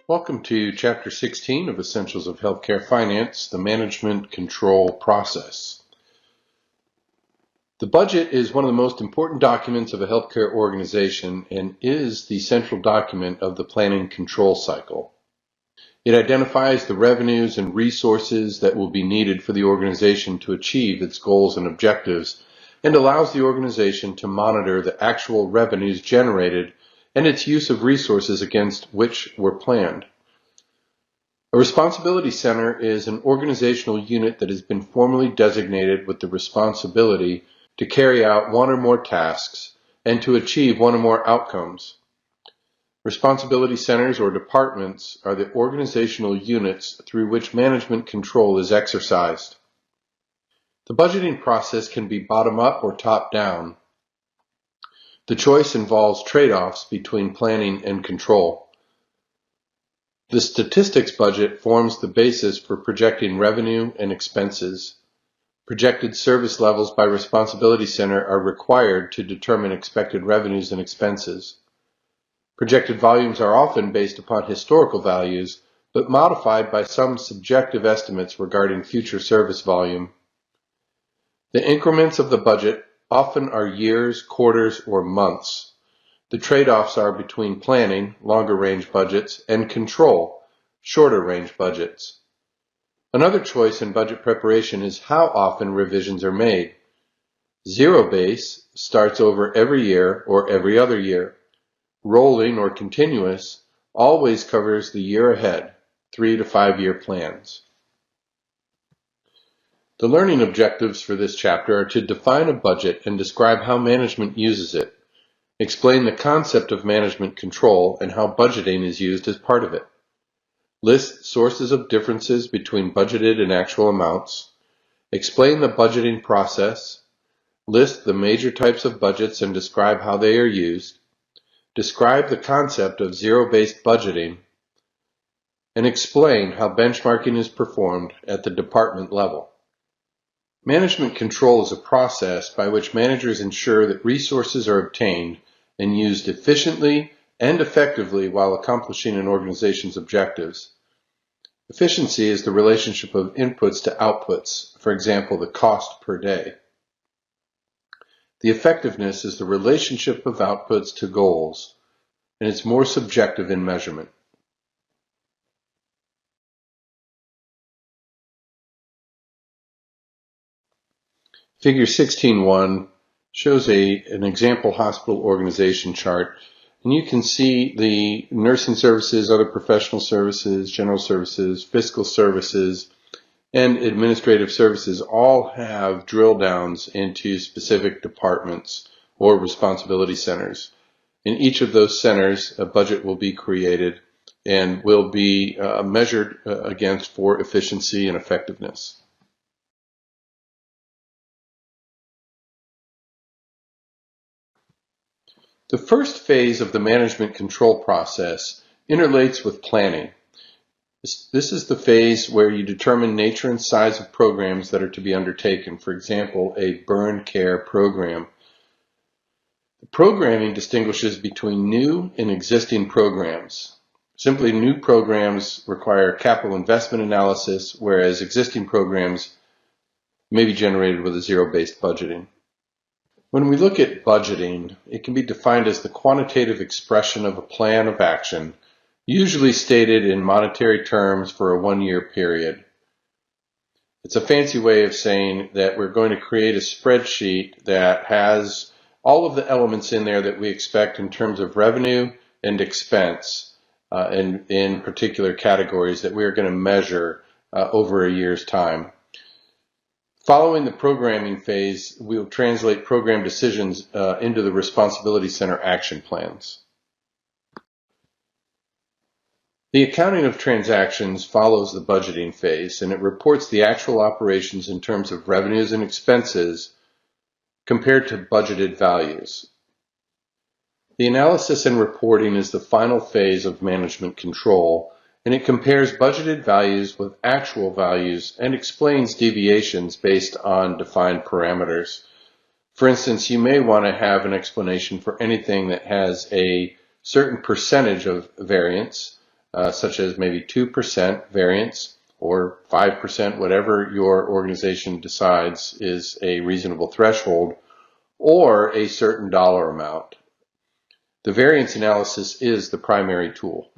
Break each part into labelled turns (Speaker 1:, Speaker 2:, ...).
Speaker 1: Welcome to Chapter 16 of Essentials of Healthcare Finance, the Management Control Process. The budget is one of the most important documents of a healthcare organization and is the central document of the planning control cycle. It identifies the revenues and resources that will be needed for the organization to achieve its goals and objectives and allows the organization to monitor the actual revenues generated and its use of resources against which were planned. A responsibility center is an organizational unit that has been formally designated with the responsibility to carry out one or more tasks and to achieve one or more outcomes. Responsibility centers or departments are the organizational units through which management control is exercised. The budgeting process can be bottom-up or top-down. The choice involves trade-offs between planning and control. The statistics budget forms the basis for projecting revenue and expenses. Projected service levels by responsibility center are required to determine expected revenues and expenses. Projected volumes are often based upon historical values, but modified by some subjective estimates regarding future service volume. The increments of the budget often are years, quarters, or months. The trade-offs are between planning, longer-range budgets, and control, shorter-range budgets. Another choice in budget preparation is how often revisions are made. Zero base starts over every year or every other year. Rolling or continuous always covers the year ahead, 3 to 5 year plans. The learning objectives for this chapter are to define a budget and describe how management uses it. Explain the concept of management control and how budgeting is used as part of it. List sources of differences between budgeted and actual amounts. Explain the budgeting process. List the major types of budgets and describe how they are used. Describe the concept of zero-based budgeting. And explain how benchmarking is performed at the department level. Management control is a process by which managers ensure that resources are obtained and used efficiently and effectively while accomplishing an organization's objectives. Efficiency is the relationship of inputs to outputs, for example, the cost per day. The effectiveness is the relationship of outputs to goals, and it's more subjective in measurement. Figure 16.1 shows an example hospital organization chart, and you can see the nursing services, other professional services, general services, fiscal services, and administrative services all have drill downs into specific departments or responsibility centers. In each of those centers, a budget will be created and will be measured against for efficiency and effectiveness. The first phase of the management control process interrelates with planning. This is the phase where you determine nature and size of programs that are to be undertaken. For example, a burn care program. The programming distinguishes between new and existing programs. Simply, new programs require capital investment analysis, whereas existing programs may be generated with a zero-based budgeting. When we look at budgeting, it can be defined as the quantitative expression of a plan of action, usually stated in monetary terms for a one-year period. It's a fancy way of saying that we're going to create a spreadsheet that has all of the elements in there that we expect in terms of revenue and expense in particular categories that we're going to measure over a year's time. Following the programming phase, we'll translate program decisions into the responsibility center action plans. The accounting of transactions follows the budgeting phase, and it reports the actual operations in terms of revenues and expenses compared to budgeted values. The analysis and reporting is the final phase of management control, and it compares budgeted values with actual values and explains deviations based on defined parameters. For instance, you may want to have an explanation for anything that has a certain percentage of variance, such as maybe 2% variance or 5%, whatever your organization decides is a reasonable threshold, or a certain dollar amount. The variance analysis is the primary tool.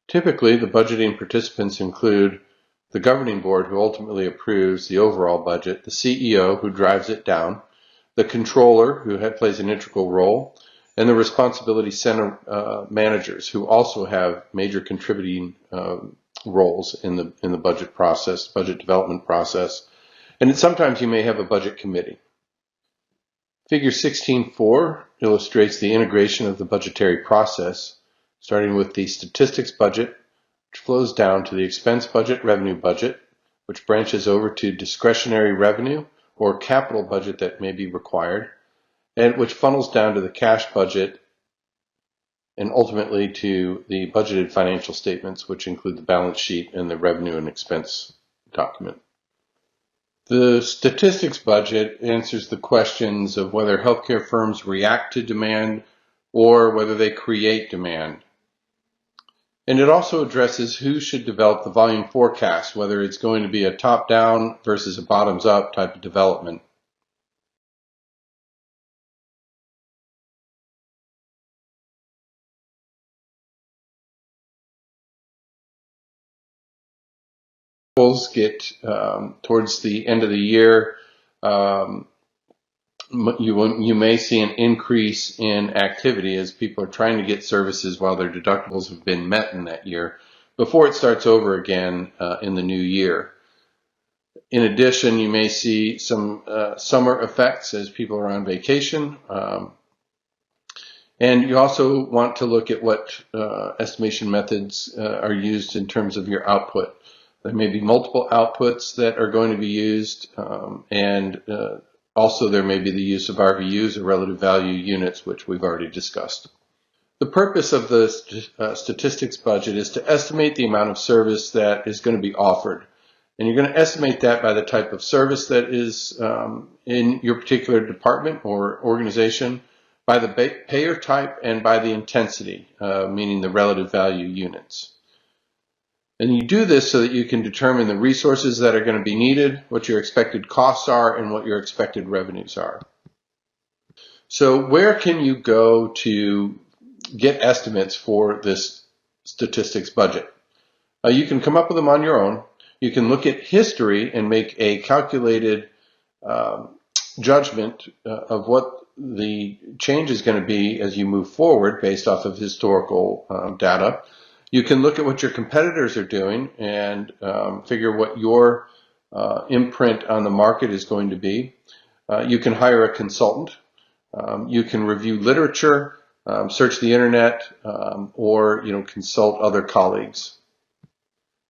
Speaker 1: Typically, the budgeting participants include the governing board, who ultimately approves the overall budget, the CEO, who drives it down, the controller, who plays an integral role, and the responsibility center managers, who also have major contributing roles in the budget process, budget development process. And sometimes you may have a budget committee. Figure 16.4 illustrates the integration of the budgetary process, starting with the statistics budget, which flows down to the expense budget, revenue budget, which branches over to discretionary revenue or capital budget that may be required, and which funnels down to the cash budget and ultimately to the budgeted financial statements, which include the balance sheet and the revenue and expense document. The statistics budget answers the questions of whether healthcare firms react to demand or whether they create demand. And it also addresses who should develop the volume forecast, whether it's going to be a top-down versus a bottoms-up type of development. Get towards the end of the year, you may see an increase in activity as people are trying to get services while their deductibles have been met in that year before it starts over again in the new year. In addition, you may see some summer effects as people are on vacation. And you also want to look at what estimation methods are used in terms of your output. There may be multiple outputs that are going to be used, and also there may be the use of RVUs, or relative value units, which we've already discussed. The purpose of the statistics budget is to estimate the amount of service that is going to be offered. And you're going to estimate that by the type of service that is in your particular department or organization, by the payer type, and by the intensity, meaning the relative value units. And you do this so that you can determine the resources that are going to be needed, what your expected costs are, and what your expected revenues are. So where can you go to get estimates for this statistics budget? You can come up with them on your own. You can look at history and make a calculated judgment of what the change is going to be as you move forward based off of historical data. You can look at what your competitors are doing and figure what your imprint on the market is going to be. You can hire a consultant. You can review literature, search the internet, or consult other colleagues.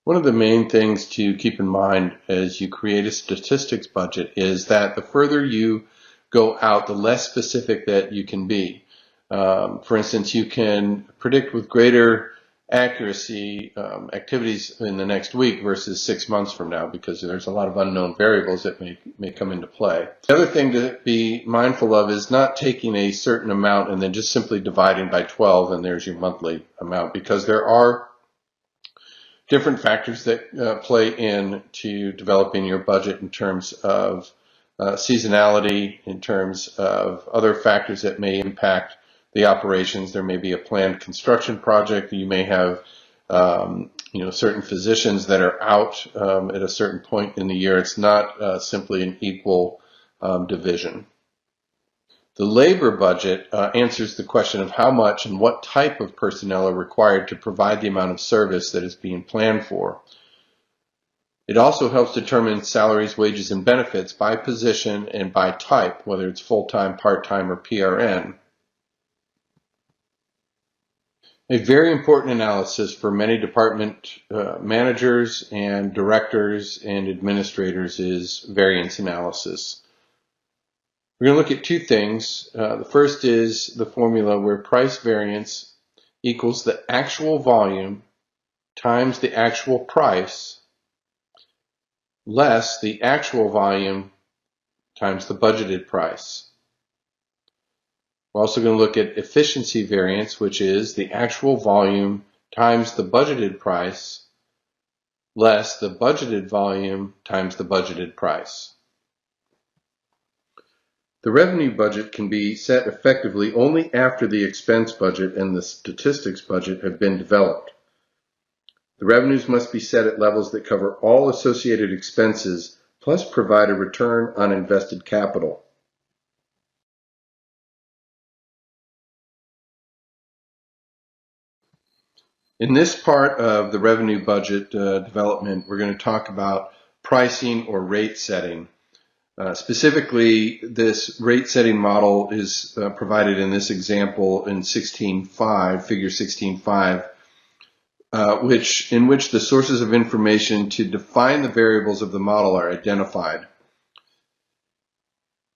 Speaker 1: One of the main things to keep in mind as you create a statistics budget is that the further you go out, the less specific that you can be. For instance, you can predict with greater accuracy activities in the next week versus 6 months from now, because there's a lot of unknown variables that may come into play. The other thing to be mindful of is not taking a certain amount and then just simply dividing by 12 and there's your monthly amount, because there are different factors that play into developing your budget in terms of seasonality, in terms of other factors that may impact the operations. There may be a planned construction project. You may have certain physicians that are out at a certain point in the year. It's not simply an equal division. The labor budget answers the question of how much and what type of personnel are required to provide the amount of service that is being planned for. It also helps determine salaries, wages, and benefits by position and by type, whether it's full-time, part-time, or PRN. A very important analysis for many department managers and directors and administrators is variance analysis. We're going to look at two things. The first is the formula where price variance equals the actual volume times the actual price less the actual volume times the budgeted price. We're also going to look at efficiency variance, which is the actual volume times the budgeted price less the budgeted volume times the budgeted price. The revenue budget can be set effectively only after the expense budget and the statistics budget have been developed. The revenues must be set at levels that cover all associated expenses, plus provide a return on invested capital. In this part of the revenue budget development, we're going to talk about pricing or rate setting. Specifically, this rate setting model is provided in this example in 16.5, figure 16.5, in which the sources of information to define the variables of the model are identified.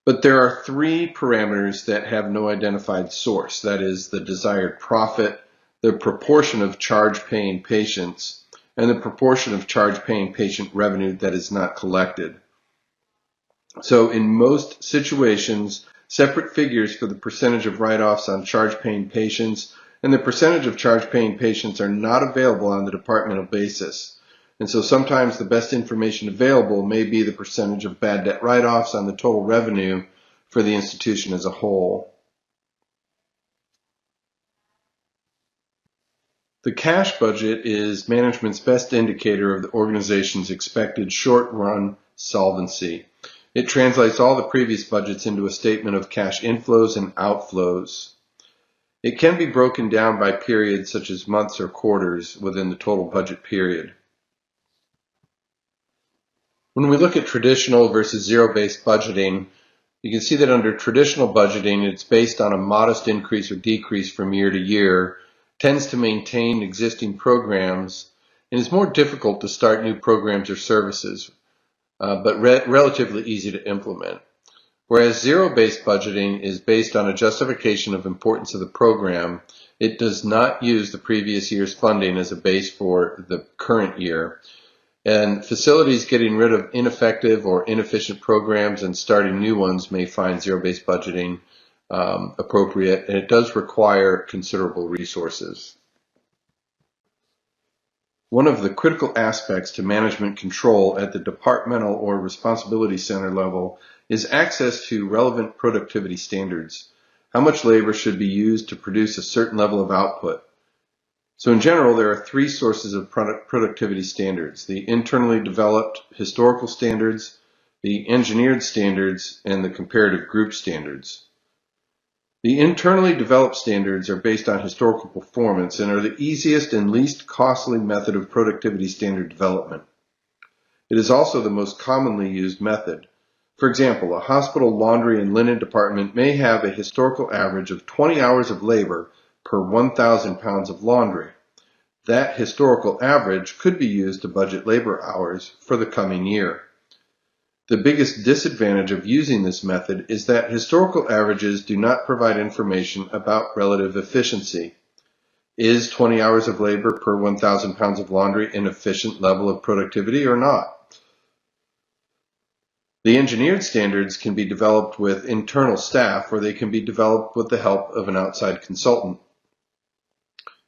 Speaker 1: But there are three parameters that have no identified source. That is the desired profit, the proportion of charge-paying patients, and the proportion of charge-paying patient revenue that is not collected. So in most situations, separate figures for the percentage of write-offs on charge-paying patients and the percentage of charge-paying patients are not available on the departmental basis. And so sometimes the best information available may be the percentage of bad debt write-offs on the total revenue for the institution as a whole. The cash budget is management's best indicator of the organization's expected short-run solvency. It translates all the previous budgets into a statement of cash inflows and outflows. It can be broken down by periods such as months or quarters within the total budget period. When we look at traditional versus zero-based budgeting, you can see that under traditional budgeting, it's based on a modest increase or decrease from year to year, tends to maintain existing programs, and is more difficult to start new programs or services, but relatively easy to implement. Whereas zero-based budgeting is based on a justification of importance of the program, it does not use the previous year's funding as a base for the current year. And facilities getting rid of ineffective or inefficient programs and starting new ones may find zero-based budgeting appropriate, and it does require considerable resources. One of the critical aspects to management control at the departmental or responsibility center level is access to relevant productivity standards. How much labor should be used to produce a certain level of output? So in general, there are three sources of productivity standards: the internally developed historical standards, the engineered standards, and the comparative group standards. The internally developed standards are based on historical performance and are the easiest and least costly method of productivity standard development. It is also the most commonly used method. For example, a hospital laundry and linen department may have a historical average of 20 hours of labor per 1,000 pounds of laundry. That historical average could be used to budget labor hours for the coming year. The biggest disadvantage of using this method is that historical averages do not provide information about relative efficiency. Is 20 hours of labor per 1,000 pounds of laundry an efficient level of productivity or not? The engineered standards can be developed with internal staff, or they can be developed with the help of an outside consultant.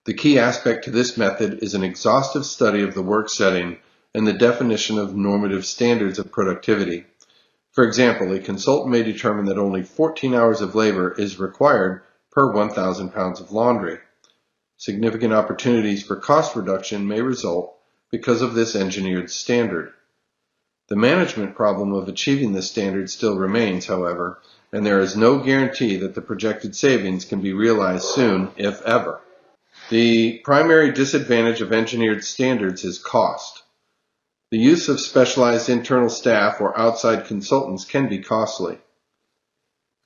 Speaker 1: The key aspect to this method is an exhaustive study of the work setting and the definition of normative standards of productivity. For example, a consultant may determine that only 14 hours of labor is required per 1,000 pounds of laundry. Significant opportunities for cost reduction may result because of this engineered standard. The management problem of achieving this standard still remains, however, and there is no guarantee that the projected savings can be realized soon, if ever. The primary disadvantage of engineered standards is cost. The use of specialized internal staff or outside consultants can be costly.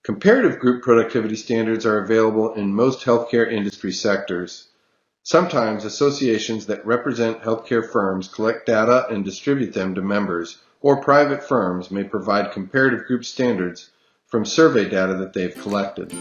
Speaker 1: Comparative group productivity standards are available in most healthcare industry sectors. Sometimes associations that represent healthcare firms collect data and distribute them to members, or private firms may provide comparative group standards from survey data that they've collected.